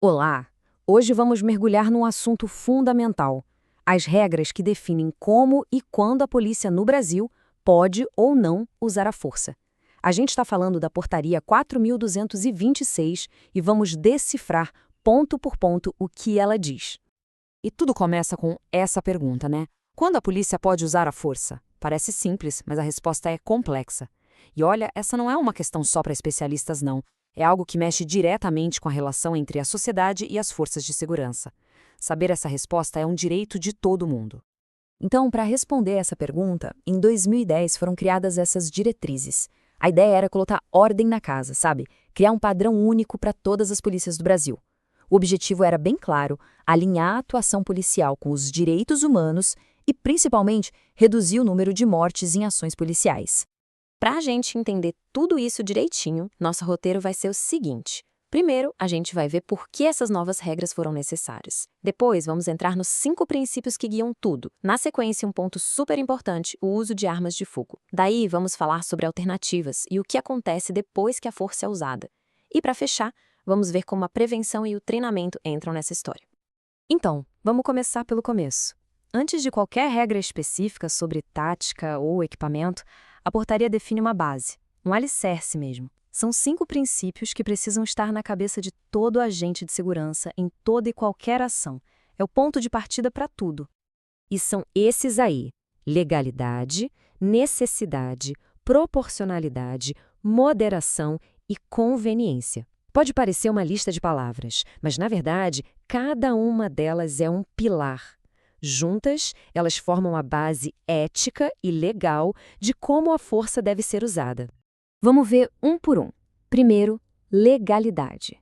Olá! Hoje vamos mergulhar num assunto fundamental: as regras que definem como e quando a polícia no Brasil pode ou não usar a força. A gente está falando da Portaria 4.226 e vamos decifrar ponto por ponto o que ela diz. E tudo começa com essa pergunta, né? Quando a polícia pode usar a força? Parece simples, mas a resposta é complexa. E olha, essa não é uma questão só para especialistas, não. É algo que mexe diretamente com a relação entre a sociedade e as forças de segurança. Saber essa resposta é um direito de todo mundo. Então, para responder essa pergunta, em 2010 foram criadas essas diretrizes. A ideia era colocar ordem na casa, sabe? Criar um padrão único para todas as polícias do Brasil. O objetivo era bem claro: alinhar a atuação policial com os direitos humanos e, principalmente, reduzir o número de mortes em ações policiais. Para a gente entender tudo isso direitinho, nosso roteiro vai ser o seguinte. Primeiro, a gente vai ver por que essas novas regras foram necessárias. Depois, vamos entrar nos 5 princípios que guiam tudo. Na sequência, um ponto super importante: o uso de armas de fogo. Daí, vamos falar sobre alternativas e o que acontece depois que a força é usada. E para fechar, vamos ver como a prevenção e o treinamento entram nessa história. Então, vamos começar pelo começo. Antes de qualquer regra específica sobre tática ou equipamento, a portaria define uma base, um alicerce mesmo. São 5 princípios que precisam estar na cabeça de todo agente de segurança em toda e qualquer ação. É o ponto de partida para tudo. E são esses aí: legalidade, necessidade, proporcionalidade, moderação e conveniência. Pode parecer uma lista de palavras, mas, na verdade, cada uma delas é um pilar. Juntas, elas formam a base ética e legal de como a força deve ser usada. Vamos ver um por um. Primeiro, legalidade.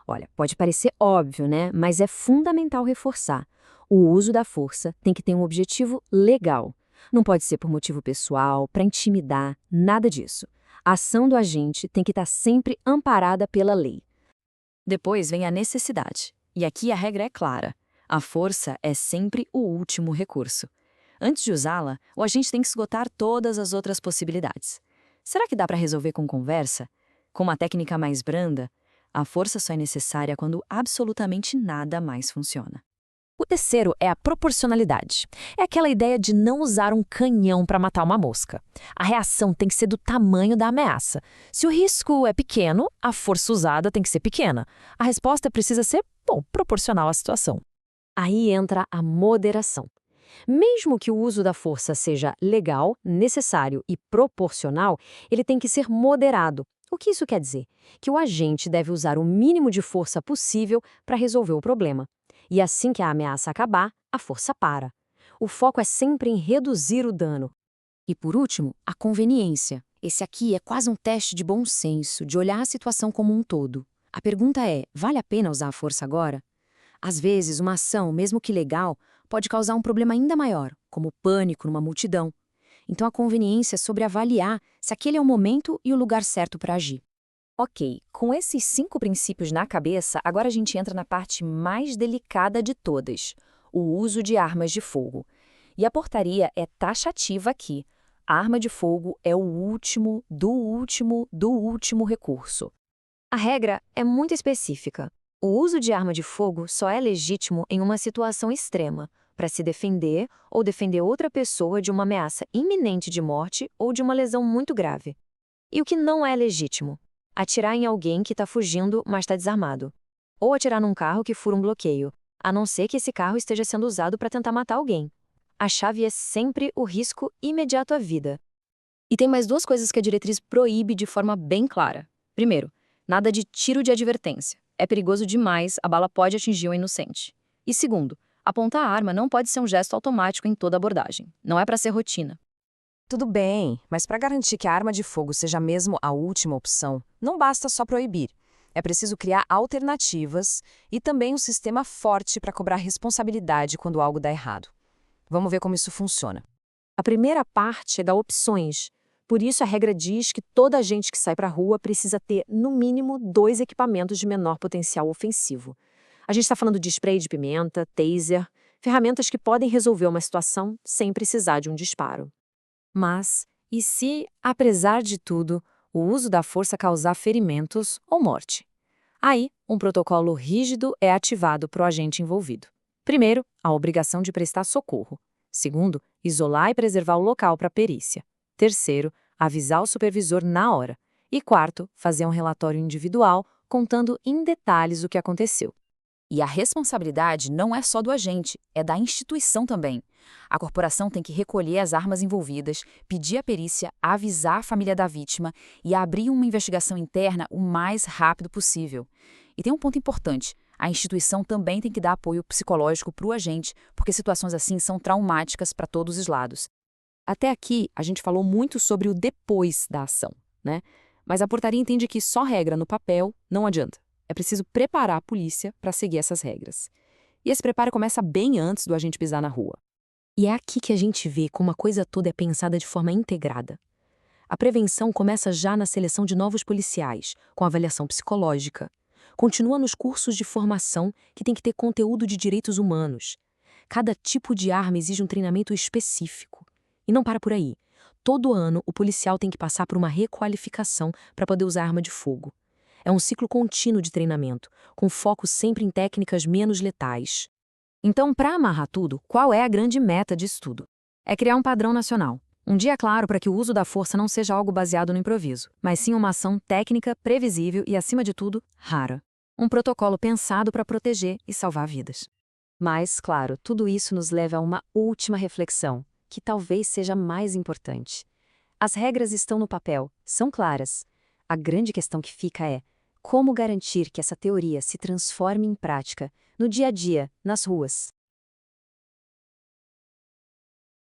Olha, pode parecer óbvio, né? Mas é fundamental reforçar: o uso da força tem que ter um objetivo legal. Não pode ser por motivo pessoal, para intimidar, nada disso. A ação do agente tem que estar sempre amparada pela lei. Depois vem a necessidade. E aqui a regra é clara: a força é sempre o último recurso. Antes de usá-la, o agente tem que esgotar todas as outras possibilidades. Será que dá para resolver com conversa? Com uma técnica mais branda? A força só é necessária quando absolutamente nada mais funciona. O terceiro é a proporcionalidade. É aquela ideia de não usar um canhão para matar uma mosca. A reação tem que ser do tamanho da ameaça. Se o risco é pequeno, a força usada tem que ser pequena. A resposta precisa ser, bom, proporcional à situação. Aí entra a moderação. Mesmo que o uso da força seja legal, necessário e proporcional, ele tem que ser moderado. O que isso quer dizer? Que o agente deve usar o mínimo de força possível para resolver o problema. E assim que a ameaça acabar, a força para. O foco é sempre em reduzir o dano. E por último, a conveniência. Esse aqui é quase um teste de bom senso, de olhar a situação como um todo. A pergunta é: vale a pena usar a força agora? Às vezes, uma ação, mesmo que legal, pode causar um problema ainda maior, como pânico numa multidão. Então, a conveniência é sobre avaliar se aquele é o momento e o lugar certo para agir. Ok, com esses 5 princípios na cabeça, agora a gente entra na parte mais delicada de todas: o uso de armas de fogo. E a portaria é taxativa aqui: a arma de fogo é o último, do último, do último recurso. A regra é muito específica. O uso de arma de fogo só é legítimo em uma situação extrema, para se defender ou defender outra pessoa de uma ameaça iminente de morte ou de uma lesão muito grave. E o que não é legítimo? Atirar em alguém que está fugindo, mas está desarmado. Ou atirar num carro que fura um bloqueio, a não ser que esse carro esteja sendo usado para tentar matar alguém. A chave é sempre o risco imediato à vida. E tem mais 2 coisas que a diretriz proíbe de forma bem clara. Primeiro, nada de tiro de advertência. É perigoso demais, a bala pode atingir o inocente. E segundo, apontar a arma não pode ser um gesto automático em toda abordagem. Não é para ser rotina. Tudo bem, mas para garantir que a arma de fogo seja mesmo a última opção, não basta só proibir. É preciso criar alternativas e também um sistema forte para cobrar responsabilidade quando algo dá errado. Vamos ver como isso funciona. A primeira parte é dar opções. Por isso, a regra diz que toda agente que sai para a rua precisa ter, no mínimo, 2 equipamentos de menor potencial ofensivo. A gente está falando de spray de pimenta, taser, ferramentas que podem resolver uma situação sem precisar de um disparo. Mas, e se, apesar de tudo, o uso da força causar ferimentos ou morte? Aí, um protocolo rígido é ativado para o agente envolvido. Primeiro, a obrigação de prestar socorro. Segundo, isolar e preservar o local para a perícia. Terceiro, avisar o supervisor na hora. E quarto, fazer um relatório individual contando em detalhes o que aconteceu. E a responsabilidade não é só do agente, é da instituição também. A corporação tem que recolher as armas envolvidas, pedir a perícia, avisar a família da vítima e abrir uma investigação interna o mais rápido possível. E tem um ponto importante: a instituição também tem que dar apoio psicológico para o agente, porque situações assim são traumáticas para todos os lados. Até aqui, a gente falou muito sobre o depois da ação, né? Mas a portaria entende que só regra no papel não adianta. É preciso preparar a polícia para seguir essas regras. E esse preparo começa bem antes do agente pisar na rua. E é aqui que a gente vê como a coisa toda é pensada de forma integrada. A prevenção começa já na seleção de novos policiais, com avaliação psicológica. Continua nos cursos de formação, que tem que ter conteúdo de direitos humanos. Cada tipo de arma exige um treinamento específico. E não para por aí. Todo ano, o policial tem que passar por uma requalificação para poder usar arma de fogo. É um ciclo contínuo de treinamento, com foco sempre em técnicas menos letais. Então, para amarrar tudo, qual é a grande meta disso tudo? É criar um padrão nacional. Um dia claro para que o uso da força não seja algo baseado no improviso, mas sim uma ação técnica, previsível e, acima de tudo, rara. Um protocolo pensado para proteger e salvar vidas. Mas, claro, tudo isso nos leva a uma última reflexão, que talvez seja mais importante. As regras estão no papel, são claras. A grande questão que fica é: como garantir que essa teoria se transforme em prática, no dia a dia, nas ruas?